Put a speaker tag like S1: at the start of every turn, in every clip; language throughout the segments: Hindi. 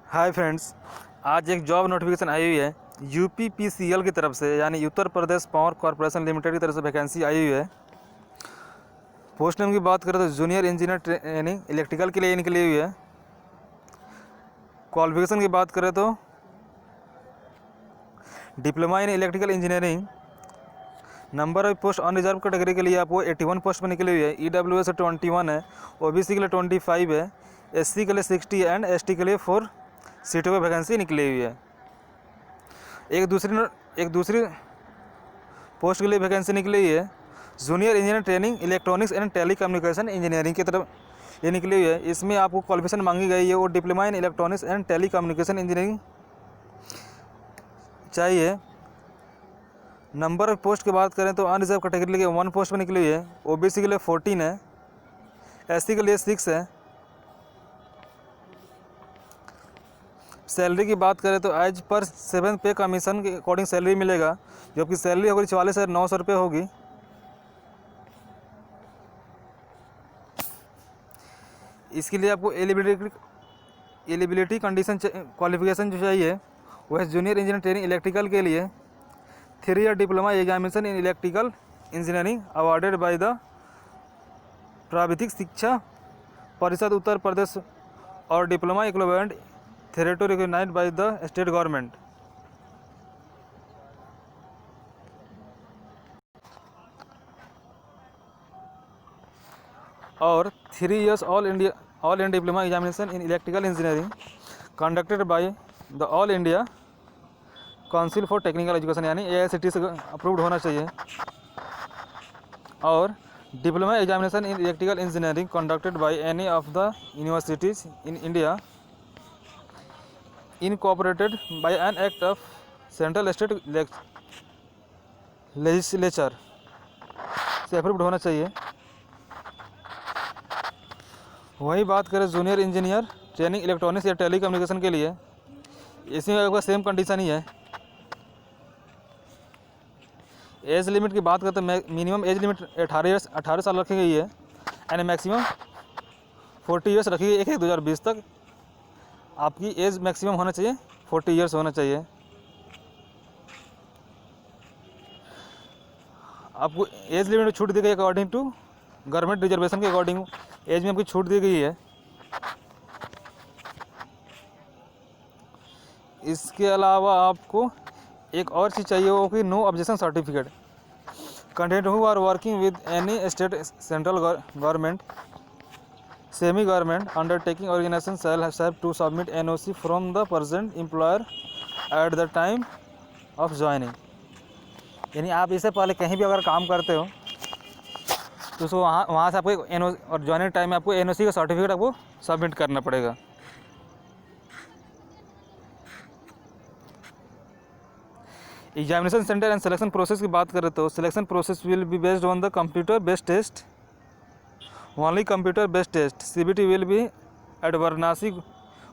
S1: हाय फ्रेंड्स, आज एक जॉब नोटिफिकेशन आई हुई है यूपीपीसीएल की तरफ से, यानी Uttar Pradesh power corporation limited की तरफ से वैकेंसी आई हुई है। पोस्ट नेम की बात करें तो जूनियर इंजीनियर ट्रेनिंग इलेक्ट्रिकल के लिए निकली हुई है। क्वालिफिकेशन की बात करें तो diploma in electrical engineering. Number of post unreserved category के लिए आपको 81 पोस्ट पर निकली हुई है। ईडब्ल्यूएस से 21 है, ओबीसी के लिए 25 है, एससी के लिए 60 एंड एसटी के लिए 4 सीटों पर वैकेंसी निकली हुई है। एक दूसरी पोस्ट के लिए वैकेंसी निकली हुई है junior engineer training electronics and telecommunication engineering की तरफ ये निकली हुई है। इसमें आपको क्वालिफिकेशन मांगी गई है वो diploma in electronics and telecommunication engineering चाहिए। नंबर ऑफ पोस्ट की बात करें तो अनरिजर्व कैटेगरी के लिए 1 पोस्ट पर निकली हुई है, ओबीसी के लिए 14 है, एससी के लिए 6 है। सैलरी की बात करें तो एज पर 7 पे कमीशन के अकॉर्डिंग सैलरी मिलेगा, जबकि सैलरी होगी 44,900 रुपये होगी। इसके लिए आपको एलिजिबिलिटी कंडीशन क्वालिफिकेशन जो चाहिए वह जूनियर इंजीनियर ट्रेनिंग इलेक्ट्रिकल के लिए 3 year diploma examination in electrical engineering awarded by the प्राविधिक शिक्षा परिषद उत्तर प्रदेश और diploma equivalent thereto recognised by the state government. और 3 years all India diploma examination in electrical engineering conducted by the all India council for technical education, यानी AICTE से अप्रूव्ड होना चाहिए। और diploma examination in electrical engineering conducted by any of the universities in India incorporated by an act of central state legislature से अप्रूव्ड होना चाहिए। वही बात करें जूनियर इंजीनियर ट्रेनिंग इलेक्ट्रॉनिक्स या टेलीकम्युनिकेशन के लिए, इसमें आपका सेम कंडीशन ही है। एज लिमिट की बात करते हैं, मिनिमम एज लिमिट 18 साल रखी गई है एंड मैक्सिमम 40 ईयर्स रखी गई है। 1/1/2020 तक आपकी एज मैक्सिमम होना चाहिए 40 ईयर्स होना चाहिए। आपको एज लिमिट में छूट दी गई अकॉर्डिंग टू गवर्नमेंट रिजर्वेशन के अकॉर्डिंग एज में आपकी छूट दी गई है। इसके अलावा आपको एक और चीज़ चाहिए वो कि no objection certificate. Candidate who are working with any state central government semi government undertaking organisation shall have to submit NOC from the present employer at the time of joining. यानी आप इससे पहले कहीं भी अगर काम करते हो तो उसको वहाँ से आपको NOC और ज्वाइनिंग टाइम में आपको NOC का सर्टिफिकेट आपको सबमिट करना पड़ेगा। Examination centre and selection process की बात करें तो selection process will be based on the computer based test, only computer based test. CBT will be at Varanasi,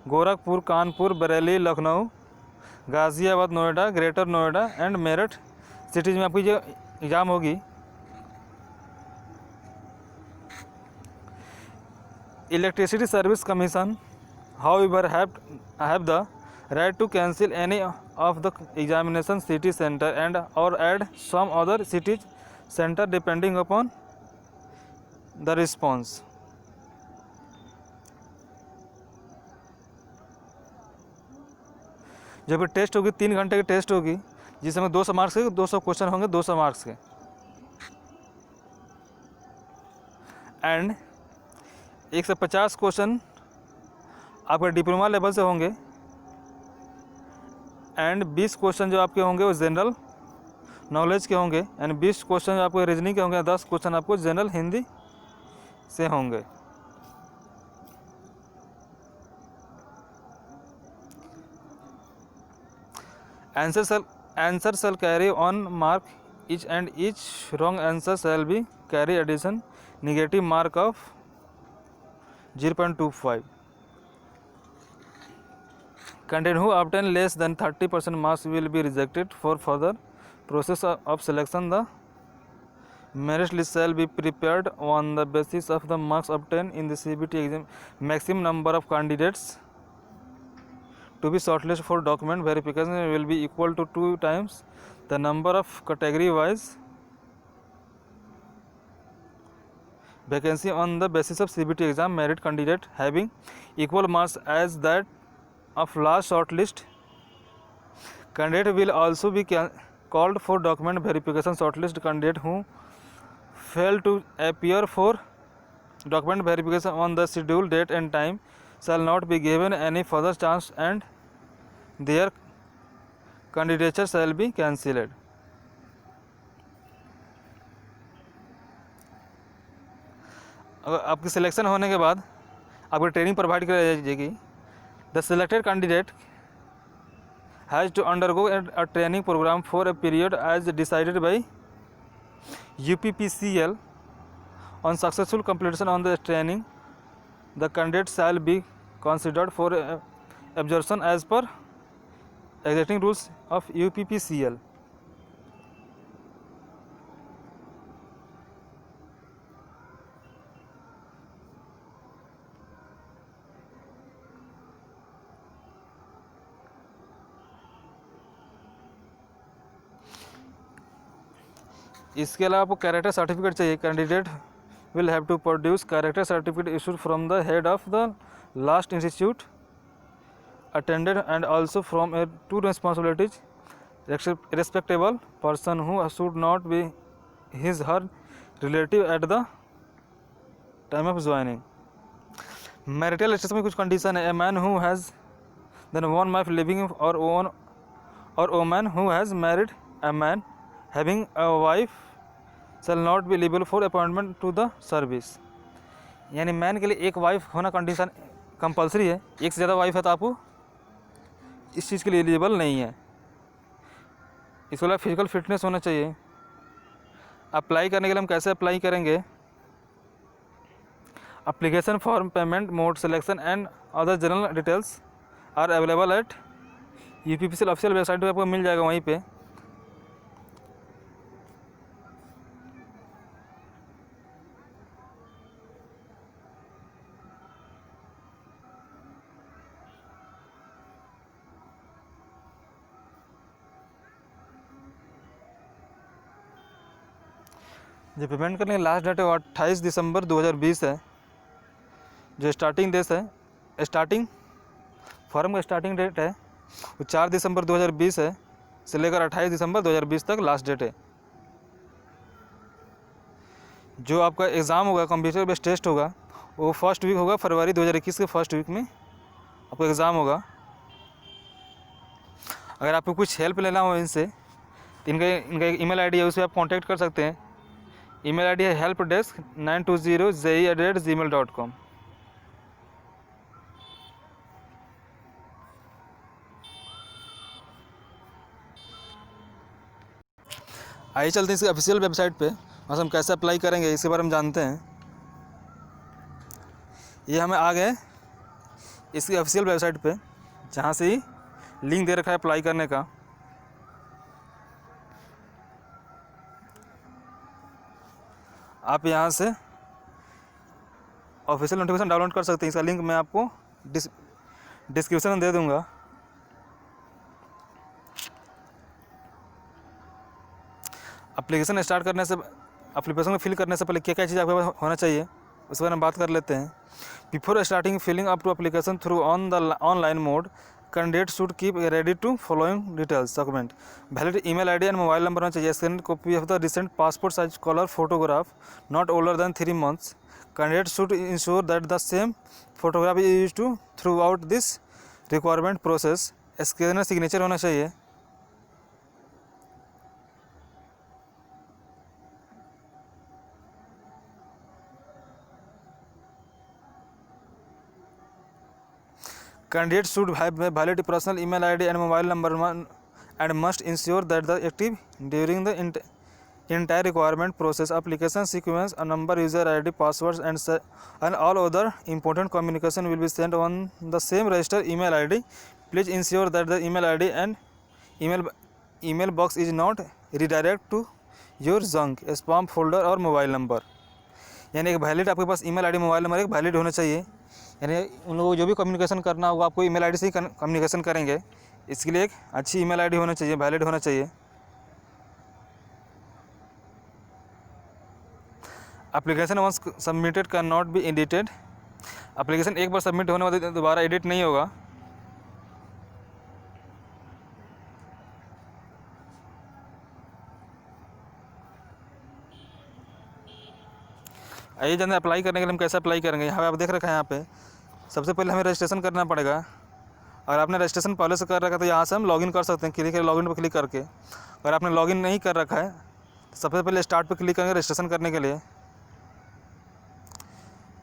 S1: Gorakhpur, Kanpur, Bareilly, Lucknow, Ghaziabad, Noida, Greater Noida and Meerut cities में आपकी जो एग्ज़ाम होगी। Electricity service commission however have the right to cancel any of the examination city center and or add some other city center depending upon the response। जब भी टेस्ट होगी 3 घंटे की टेस्ट होगी, जिसमें 200 मार्क्स के 200 क्वेश्चन होंगे, 200 मार्क्स के, एंड 150 क्वेश्चन आपके डिप्लोमा लेवल से होंगे एंड 20 क्वेश्चन जो आपके होंगे वो जनरल नॉलेज के होंगे एंड 20 क्वेश्चन जो आपको रीजनिंग के होंगे, 10 क्वेश्चन आपको जनरल हिंदी से होंगे। Answer shall carry one mark each and each wrong answer shall be carry addition negative mark of 0.25। Candidate who obtain less than 30% marks will be rejected for further process of selection। The merit list shall be prepared on the basis of the marks obtained in the CBT exam। Maximum number of candidates to be shortlisted for document verification will be equal to 2 times the number of category wise vacancy on the basis of CBT exam merit candidate having equal marks as that of last shortlist. Candidate will also be called for document verification. Shortlist candidate who fail to appear for document verification on the scheduled date and time shall not be given any further chance and their candidature shall be cancelled. अगर आपकी सिलेक्शन होने के बाद आपको ट्रेनिंग प्रोवाइड कराई जाएगी. The selected candidate has to undergo a training programme for a period as decided by UPPCL. On successful completion on the training, the candidate shall be considered for absorption as per existing rules of UPPCL. इसके अलावा आपको कैरेक्टर सर्टिफिकेट चाहिए. Candidate will have to produce character certificate issued from the head of the last institute attended and also from a two responsibilities respectable person who should not be his her relative at the time of joining. Marital status में कुछ कंडीशन है. A man who has then one wife living or woman who has married a man having a wife shall not be eligible for appointment to the service. यानी मैन के लिए एक वाइफ होना कंडीशन कंपलसरी है. एक से ज़्यादा वाइफ है तो आपको इस चीज़ के लिए एलिजिबल नहीं है. इसके अलावा फिजिकल फिटनेस होना चाहिए. अप्लाई करने के लिए हम कैसे अप्लाई करेंगे? Application form, payment mode, selection and other general details are available at UPPCL official website पर आपको मिल जाएगा. वहीं पे जो पेमेंट करने की लास्ट डेट है वो 28 दिसंबर 2020 है. जो स्टार्टिंग डेट है, स्टार्टिंग फॉर्म का स्टार्टिंग डेट है वो 4 दिसंबर 2020 है से लेकर 28 दिसंबर 2020 तक लास्ट डेट है. जो आपका एग्ज़ाम होगा, कंप्यूटर बेस्ड टेस्ट होगा, वो फर्स्ट वीक होगा फरवरी 2021 के फर्स्ट वीक में आपको एग्ज़ाम होगा. अगर आपको कुछ हेल्प लेना हो इनसे तो इनका ईमेल आईडी है, उस पर आप कांटेक्ट कर सकते हैं. ईमेल आईडी है helpdesk920ze@gmail.com. आइए चलते हैं इसकी ऑफिशियल वेबसाइट पे. बस हम कैसे अप्लाई करेंगे इसके बारे में जानते हैं. ये हमें आ गए इसकी ऑफिशियल वेबसाइट पे, जहाँ से ही लिंक दे रखा है अप्लाई करने का. आप यहाँ से ऑफिशियल नोटिफिकेशन डाउनलोड कर सकते हैं. इसका लिंक मैं आपको डिस्क्रिप्शन में दे दूँगा. एप्लीकेशन स्टार्ट करने से, एप्लीकेशन को फिल करने से पहले क्या क्या चीज़ आपके पास होना चाहिए उस बारे में बात कर लेते हैं. Before starting filling up to application through on the online mode, candidate should keep ready to following details document. Valid email ID and mobile number होना चाहिए. Scan copy of the recent passport size colour photograph not older than 3 months. Candidate should ensure that the same photograph is use to throughout this requirement process. Scanner signature होना चाहिए. Candidates should have a valid personal email ID and mobile number and must ensure that they are active during the entire requirement process. Application sequence, a number, user ID, passwords and all other important communication will be sent on the same registered email ID. Please ensure that the email ID and email box is not redirect to your junk, spam folder और मोबाइल नंबर. यानी एक वैलिड आपके पास ईमेल आईडी, मोबाइल नंबर एक वैलिड होना चाहिए. यानी उन लोगों को जो भी कम्युनिकेशन करना होगा आपको ईमेल आईडी से ही कम्युनिकेशन करेंगे। इसके लिए एक अच्छी ईमेल आईडी होना चाहिए, वैलिड होना चाहिए। Application once submitted can not be edited. Application एक बार सबमिट होने के बाद दोबारा एडिट नहीं होगा। आइए जानते हैं अप्लाई करने के लिए हम कैसे अप्लाई करेंगे। यहाँ पे आप देख रखा है, यहाँ पे सबसे पहले हमें रजिस्ट्रेशन करना पड़ेगा। अगर आपने रजिस्ट्रेशन पहले से कर रखा है तो यहाँ से हम लॉगिन कर सकते हैं, क्लिक लॉगिन पर क्लिक करके। अगर आपने लॉगिन नहीं कर रखा है तो सबसे पहले स्टार्ट पर क्लिक करेंगे रजिस्ट्रेशन करने के लिए।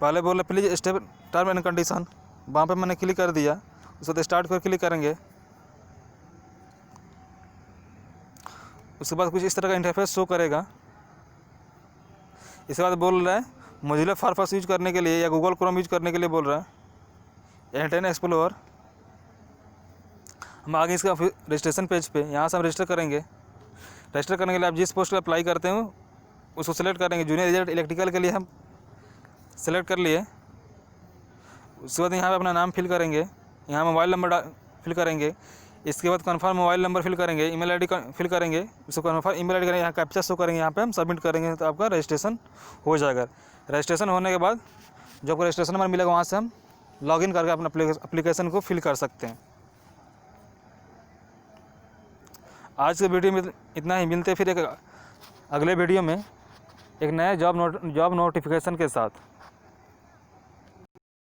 S1: पहले बोले please step term and condition, वहाँ पे मैंने क्लिक कर दिया। उसके बाद स्टार्ट पर क्लिक करेंगे। उसके बाद कुछ इस तरह का इंटरफेस शो करेगा। इसके बाद बोल रहा है मोजिला फायरफॉक्स यूज करने के लिए या गूगल क्रोम यूज करने के लिए बोल रहा है, इंटरनेट एक्सप्लोरर। हम आगे इसका रजिस्ट्रेशन पेज पे यहाँ से हम रजिस्टर करेंगे। रजिस्टर करने के लिए आप जिस पोस्ट पर अप्लाई करते हो उसको सिलेक्ट करेंगे। जूनियर रिजल्ट इलेक्ट्रिकल के लिए हम सेलेक्ट कर लिए। उसके बाद यहाँ पे अपना नाम फिल करेंगे, यहाँ मोबाइल नंबर फिल करेंगे। इसके बाद कन्फर्म मोबाइल नंबर फिल करेंगे, ईमेल आईडी फिल करेंगे। उसको कन्फर्म ईमेल आईडी करेंगे, यहाँ कैप्चा शो करेंगे, यहाँ पे हम सबमिट करेंगे तो आपका रजिस्ट्रेशन हो जाएगा। रजिस्ट्रेशन होने के बाद जो आपको रजिस्ट्रेशन नंबर मिलेगा वहाँ से हम लॉगिन करके अपना एप्लीकेशन को फिल कर सकते हैं। आज के वीडियो में इतना ही। मिलते फिर एक अगले वीडियो में एक नए जॉब नोटिफिकेशन के साथ।